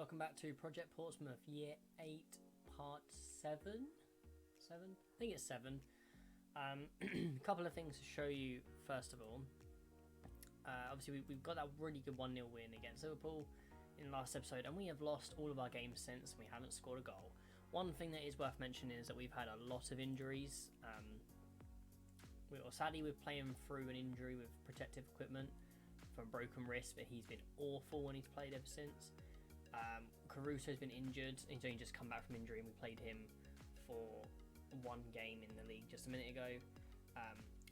welcome back to Project Portsmouth, Year 8, Part 7? 7? I think it's 7. A couple of things to show you, first of all. Obviously, we've got that really good 1-0 win against Liverpool in the last episode, and we have lost all of our games since, and we haven't scored a goal. One thing that is worth mentioning is that we've had a lot of injuries. Sadly, we're playing through an injury with protective equipment from broken wrist, but he's been awful when he's played ever since. Caruso's been injured. He's only just come back from injury, and we played him for one game in the league just a minute ago.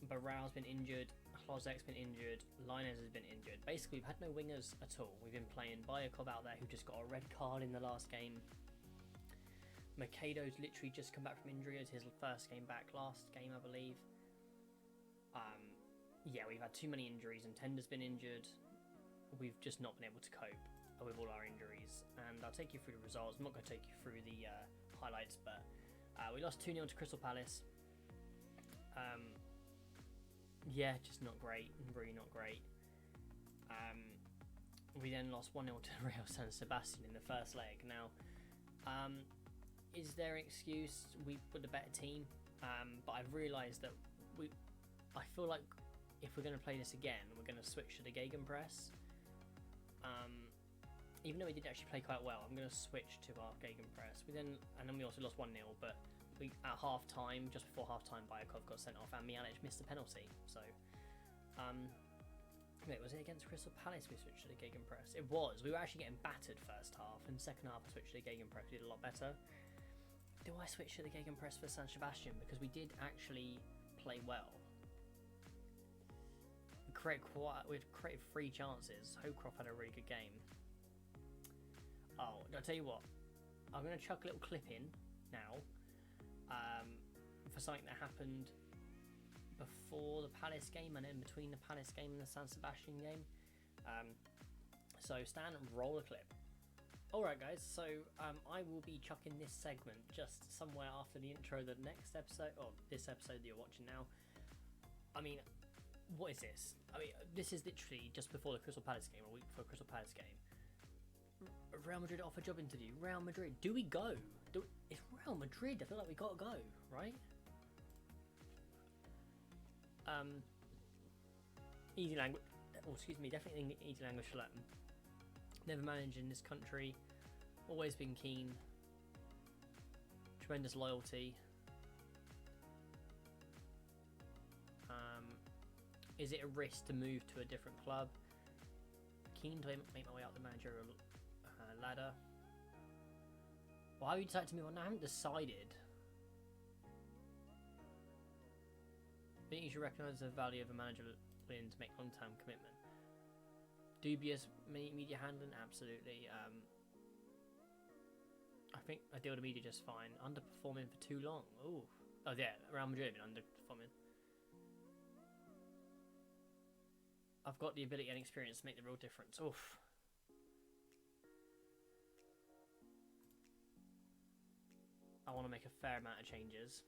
Barral's been injured. Hlozek's been injured. Linez has been injured. Basically, we've had no wingers at all. We've been playing Bayakov out there, who just got a red card in the last game. Makedo's literally just come back from injury. It was his first game back last game, I believe. Yeah, we've had too many injuries, and Tender's been injured. We've just not been able to cope with all our injuries, and I'll take you through the results. I'm not going to take you through the highlights, but we lost 2-0 to Crystal Palace. Yeah, just not great, really not great. We then lost 1-0 to Real San Sebastian in the first leg. Now, is there an excuse? We put a better team, but I've realised that I feel like if we're going to play this again, we're going to switch to the Gegenpress. Even though we did actually play quite well, I'm going to switch to our Gegenpress. And then we also lost 1-0, but at half time, just before half time, Bayakov got sent off and Mijalic missed a penalty. So, wait, was it against Crystal Palace we switched to the Gegenpress? It was. We were actually getting battered first half, and second half I switched to the Gegenpress. We did a lot better. Do I switch to the Gegenpress for San Sebastian? Because we did actually play well. We'd created 3 chances. Howcroft had a really good game. Oh, I'll tell you what. I'm going to chuck a little clip in now for something that happened before the Palace game and in between the Palace game and the San Sebastian game. So Stan, roll a clip. Alright guys, so I will be chucking this segment just somewhere after the intro of the next episode, or this episode that you're watching now. I mean, what is this? I mean, this is literally just before the Crystal Palace game, or a week before the Crystal Palace game. Real Madrid off a job interview. Real Madrid, do we go? It's Real Madrid. I feel like we gotta go, right? Easy language. Oh, excuse me. Definitely easy language to learn. Never managed in this country. Always been keen. Tremendous loyalty. Is it a risk to move to a different club? Keen to make my way up the managerial ladder. Why have you decided to move on? I haven't decided. I think you should recognise the value of a manager willing to make long-term commitment. Dubious media handling? Absolutely. I think I deal with the media just fine. Underperforming for too long. Ooh. Oh yeah, Real Madrid have been underperforming. I've got the ability and experience to make the real difference. Oof. I want to make a fair amount of changes.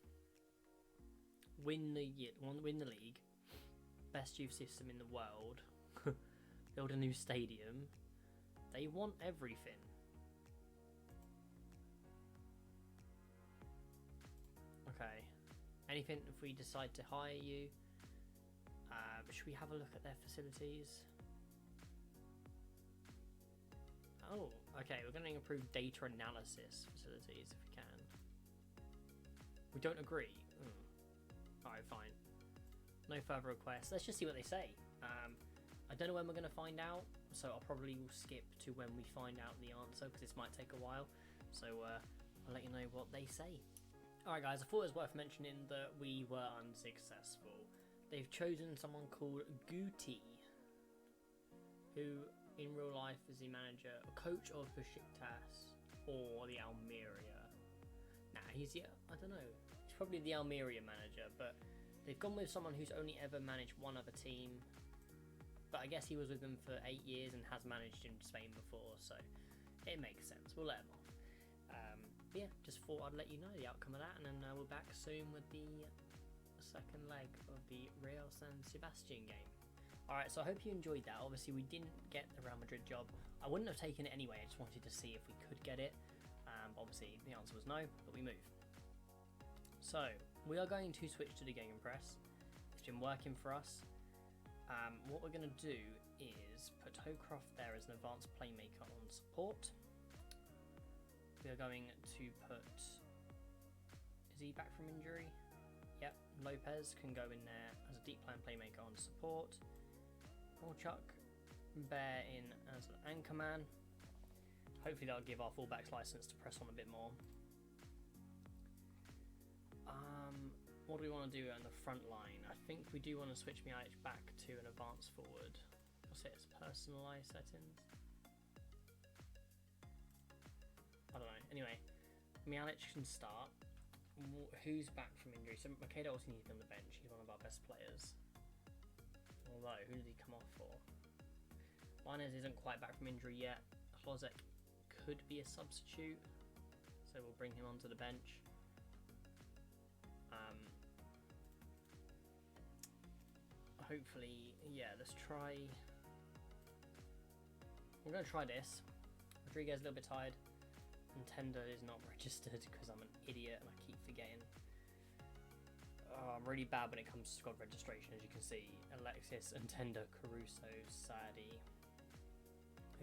Win the league. Best youth system in the world. Build a new stadium. They want everything. Okay. Anything if we decide to hire you? Should we have a look at their facilities? Oh, okay. We're going to improve data analysis facilities if we can. We don't agree. Alright, fine. No further requests. Let's just see what they say. I don't know when we're going to find out, so I'll probably will skip to when we find out the answer, because this might take a while. So I'll let you know what they say. Alright guys, I thought it was worth mentioning that we were unsuccessful. They've chosen someone called Guti, who in real life is the manager, a coach of Besiktas or the Almeria. Nah, I don't know. He's probably the Almeria manager, but they've gone with someone who's only ever managed one other team. But I guess he was with them for 8 years and has managed in Spain before, so it makes sense. We'll let him off. Yeah, just thought I'd let you know the outcome of that, and then we're back soon with the second leg of the Real San Sebastian game. Alright, so I hope you enjoyed that. Obviously, we didn't get the Real Madrid job. I wouldn't have taken it anyway. I just wanted to see if we could get it. Obviously, the answer was no, but we move. So, we are going to switch to the Gegenpress. It's been working for us. What we're going to do is put Hocroft there as an advanced playmaker on support. We are going to put... Is he back from injury? Yep, Lopez can go in there as a deep line playmaker on support. Chuck Bear in as an anchor man. Hopefully that'll give our fullbacks license to press on a bit more. What do we want to do on the front line? I think we do want to switch Mialic back to an advanced forward. What's it? It's personalised settings. I don't know. Anyway, Mialic can start. Who's back from injury? So Makeda also needs to be on the bench. He's one of our best players. Although, who did he come off for? Linez isn't quite back from injury yet. Hlozek could be a substitute, so we'll bring him onto the bench. Hopefully, yeah, let's try. We're going to try this. Rodriguez a little bit tired. Nintendo is not registered because I'm an idiot and I keep forgetting. I'm really bad when it comes to squad registration, as you can see. Alexis Nintendo Caruso Sadi,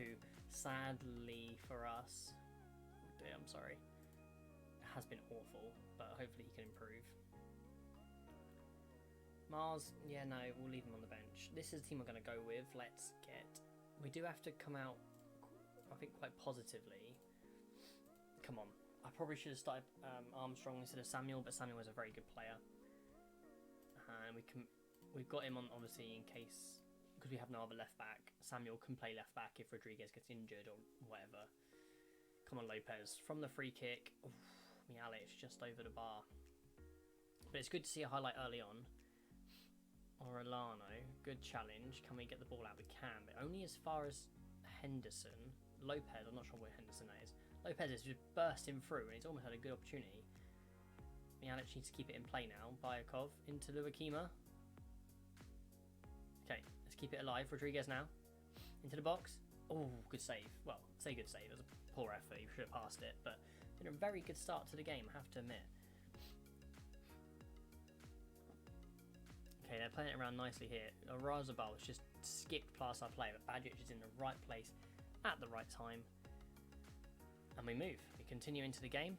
who sadly for us, oh dear, I'm sorry, has been awful, but hopefully he can improve. Mars, yeah, no, we'll leave him on the bench. This is the team we're going to go with. Let's get... We do have to come out, I think, quite positively. Come on. I probably should have started Armstrong instead of Samuel, but Samuel is a very good player. And we've got him on, obviously, in case... Because we have no other left back. Samuel can play left back if Rodriguez gets injured or whatever. Come on, Lopez. From the free kick. Oof, Mialic just over the bar. But it's good to see a highlight early on. Orellano, good challenge. Can we get the ball out? We can, but only as far as Henderson. Lopez, I'm not sure where Henderson is. Lopez is just bursting through and he's almost had a good opportunity. Mialic needs to keep it in play now. Bayakov into Luakima. Okay, let's keep it alive. Rodriguez now. Into the box. Oh, good save. Well, I say good save. It was a poor effort. You should have passed it, but been a very good start to the game, I have to admit. Okay, they're playing it around nicely here. Orazabal has just skipped past our player, but Badgic is in the right place at the right time. And we move. We continue into the game.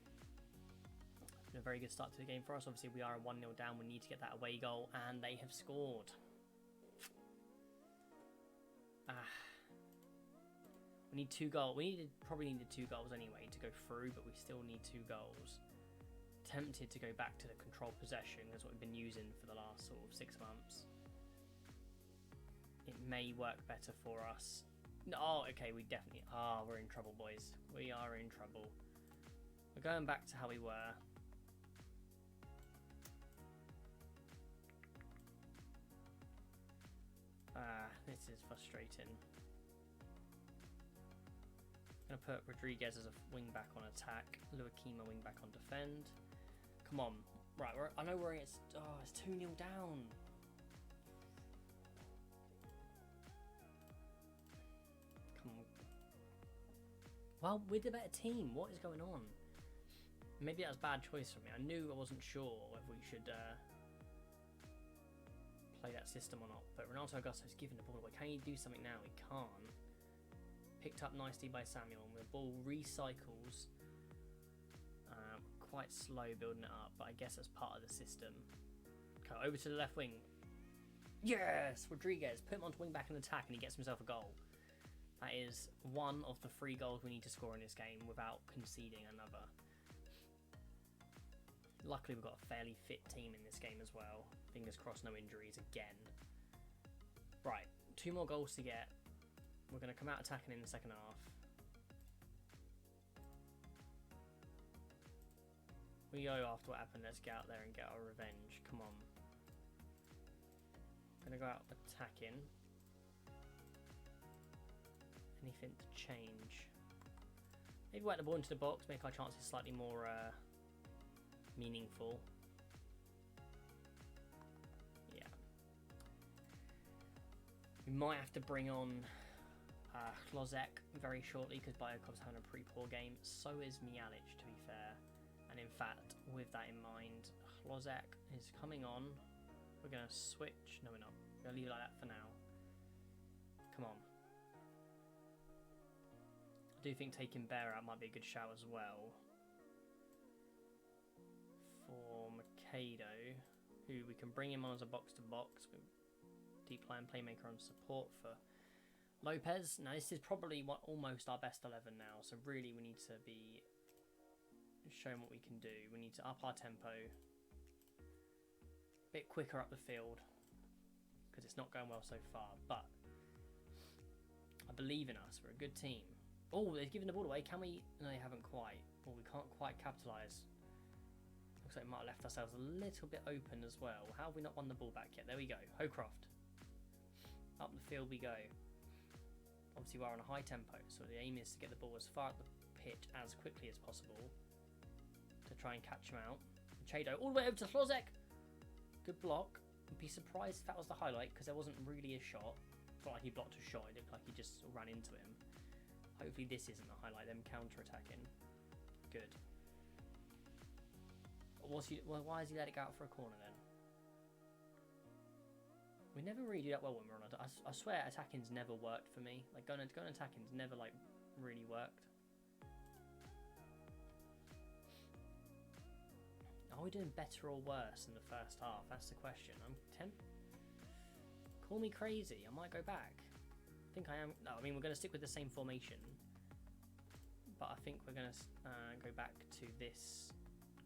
A very good start to the game for us. Obviously, we are 1-0 down. We need to get that away goal, and they have scored. We need 2 goals. We probably needed 2 goals anyway to go through, but we still need 2 goals. Tempted to go back to the control possession. That's what we've been using for the last sort of 6 months. It may work better for us. No, oh, okay, we definitely... we're in trouble, boys. We are in trouble. We're going back to how we were. This is frustrating. I'm going to put Rodriguez as a wing back on attack. Luakima wing back on defend. Come on. Right, I know where it's... Oh, it's 2-0 down. Come on. Well, we're the better team. What is going on? Maybe that was a bad choice for me. I knew I wasn't sure whether we should play that system or not. But Renato Augusto's given the ball away. Can he do something now? He can't. Picked up nicely by Samuel. And the ball recycles. Quite slow building it up, but I guess that's part of the system. Okay, over to the left wing. Yes! Rodriguez. Put him onto wing back in attack and he gets himself a goal. That is one of the 3 goals we need to score in this game without conceding another. Luckily, we've got a fairly fit team in this game as well. Fingers crossed, no injuries again. Right, 2 more goals to get. We're going to come out attacking in the second half. We go after what happened. Let's get out there and get our revenge. Come on. Going to go out attacking. Anything to change? Maybe work the ball into the box, make our chances slightly more meaningful. Yeah. We might have to bring on Klozek very shortly because Biokov's having a pretty poor game. So is Mialic, to be fair. And in fact, with that in mind, Klozek is coming on. We're going to switch. No, we're not. We're going to leave it like that for now. Come on. I do think taking Bear out might be a good shout as well. For Mikado, who we can bring him on as a box-to-box. Deep line playmaker on support for Lopez. Now, this is probably almost our best 11 now. So really, we need to be showing what we can do. We need to up our tempo. A bit quicker up the field. Because it's not going well so far. But I believe in us. We're a good team. Oh, they've given the ball away. Can we? No, they haven't quite. Well, we can't quite capitalise. Looks like we might have left ourselves a little bit open as well. How have we not won the ball back yet? There we go. Howcroft. Up the field we go. Obviously, we're on a high tempo, so the aim is to get the ball as far up the pitch as quickly as possible to try and catch him out. Machado all the way over to Klozek. Good block. I'd be surprised if that was the highlight because there wasn't really a shot. It's not like he blocked a shot. It looked like he just ran into him. Hopefully this isn't the highlight, them counter-attacking. Good. Why has he let it go out for a corner then? We never really do that well when we're on a... I swear attacking's never worked for me. Like going attacking's never like really worked. Are we doing better or worse in the first half? That's the question. Call me crazy. I might go back. I think I am. No, I mean we're going to stick with the same formation, but I think we're going to go back to this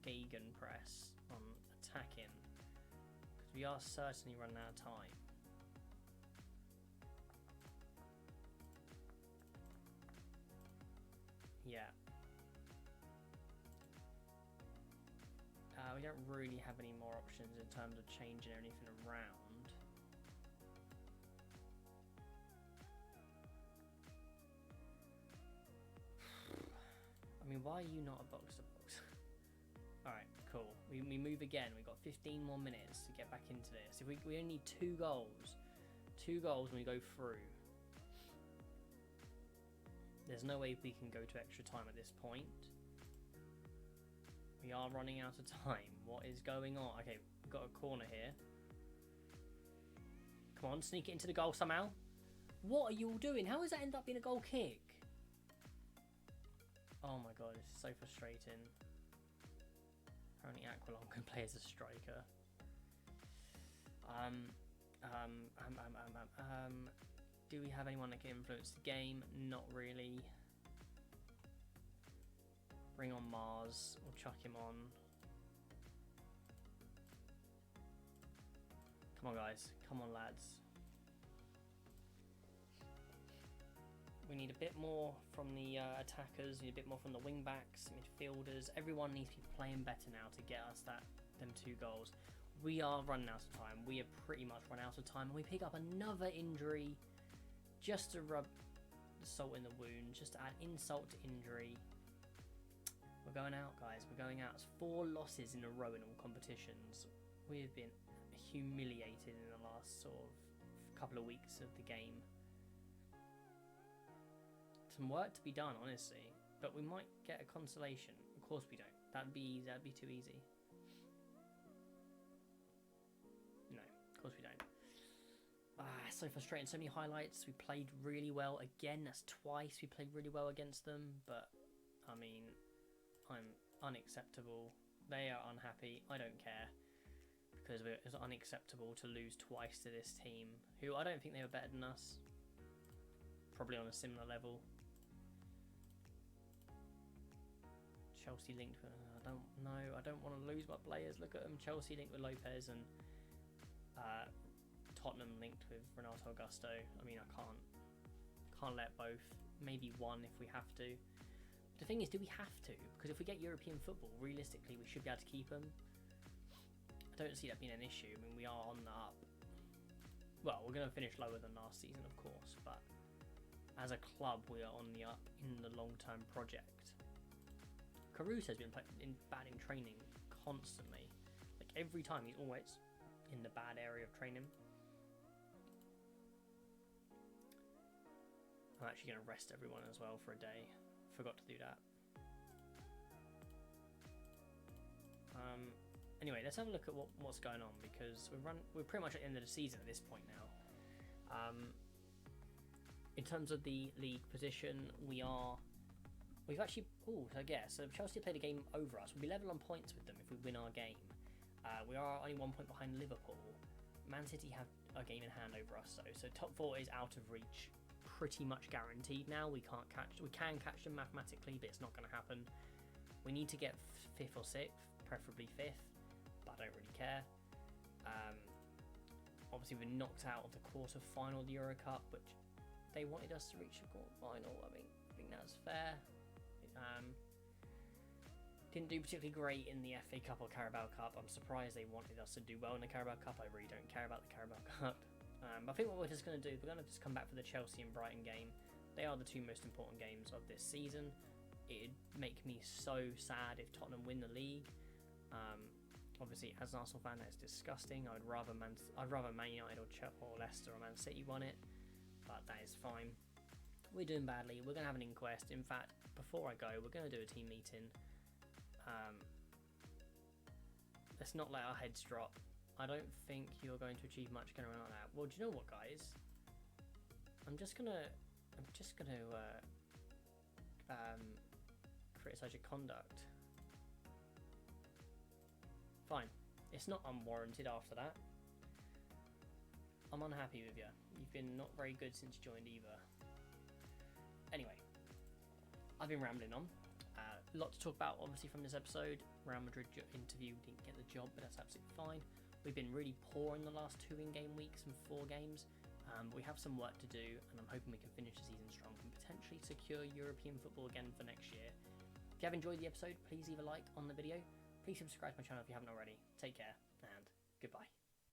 Gegen press on attacking because we are certainly running out of time. Yeah. We don't really have any more options in terms of changing anything around. I mean, why are you not a box-to-box? Alright, cool. We move again. We've got 15 more minutes to get back into this. If we only need 2 goals. 2 goals when we go through. There's no way we can go to extra time at this point. We are running out of time. What is going on? Okay, we've got a corner here. Come on, sneak it into the goal somehow. What are you all doing? How does that end up being a goal kick? Oh my god, this is so frustrating. Apparently Aquilon can play as a striker. Do we have anyone that can influence the game? Not really. Bring on Mars. We'll chuck him on. Come on, guys. Come on, lads. We need a bit more from the attackers. We need a bit more from the wing backs, midfielders. Everyone needs to be playing better now to get us them 2 goals. We are running out of time. We have pretty much run out of time, and we pick up another injury just to rub the salt in the wound, just to add insult to injury. We're going out, guys. We're going out. It's 4 losses in a row in all competitions. We have been humiliated in the last sort of couple of weeks of the game. Some work to be done, honestly, but we might get a consolation. Of course we don't. That'd be too easy. No, of course we don't. So frustrating. So many highlights. We played really well again. That's twice we played really well against them. But I mean, I'm unacceptable. They are unhappy. I don't care because it's unacceptable to lose twice to this team, who I don't think they were better than us. Probably on a similar level. Chelsea linked with... I don't know. I don't want to lose my players. Look at them. Chelsea linked with Lopez and Tottenham linked with Renato Augusto. I mean, I can't let both. Maybe one if we have to. But the thing is, do we have to? Because if we get European football, realistically, we should be able to keep them. I don't see that being an issue. I mean, we are on the up. Well, we're going to finish lower than last season, of course, but as a club, we are on the up in the long-term project. Caruso's been bad in training constantly. Like every time, he's always in the bad area of training. I'm actually going to rest everyone as well for a day. Forgot to do that. Anyway, let's have a look at what's going on, because we're pretty much at the end of the season at this point now. In terms of the league position, we've actually so Chelsea played a game over us. We'll be level on points with them if we win our game. We are only 1 point behind Liverpool. Man City have a game in hand over us though, so top 4 is out of reach, pretty much guaranteed now. We can catch them mathematically, but it's not going to happen. We need to get 5th or 6th, preferably 5th, but I don't really care. Obviously we're knocked out of the quarter final of the Euro Cup, which they wanted us to reach the quarter final. I think that's fair. Didn't do particularly great in the FA Cup or Carabao Cup. I'm surprised they wanted us to do well in the Carabao Cup. I really don't care about the Carabao Cup. But I think what we're just going to do, we're going to just come back for the Chelsea and Brighton game. They are the 2 most important games of this season. It'd make me so sad if Tottenham win the league. Obviously, as an Arsenal fan, that's disgusting. I'd rather Man United or Leicester or Man City won it, but that is fine. We're doing badly. We're going to have an inquest. In fact, before I go, we're going to do a team meeting. Let's not let our heads drop. I don't think you're going to achieve much going around like that. Well, do you know what, guys? I'm just gonna criticize your conduct. Fine. It's not unwarranted after that. I'm unhappy with you. You've been not very good since you joined either. Anyway, I've been rambling on. A lot to talk about, obviously, from this episode. Real Madrid interview, didn't get the job, but that's absolutely fine. We've been really poor in the last 2 in-game weeks and 4 games. But we have some work to do, and I'm hoping we can finish the season strong and potentially secure European football again for next year. If you have enjoyed the episode, please leave a like on the video. Please subscribe to my channel if you haven't already. Take care, and goodbye.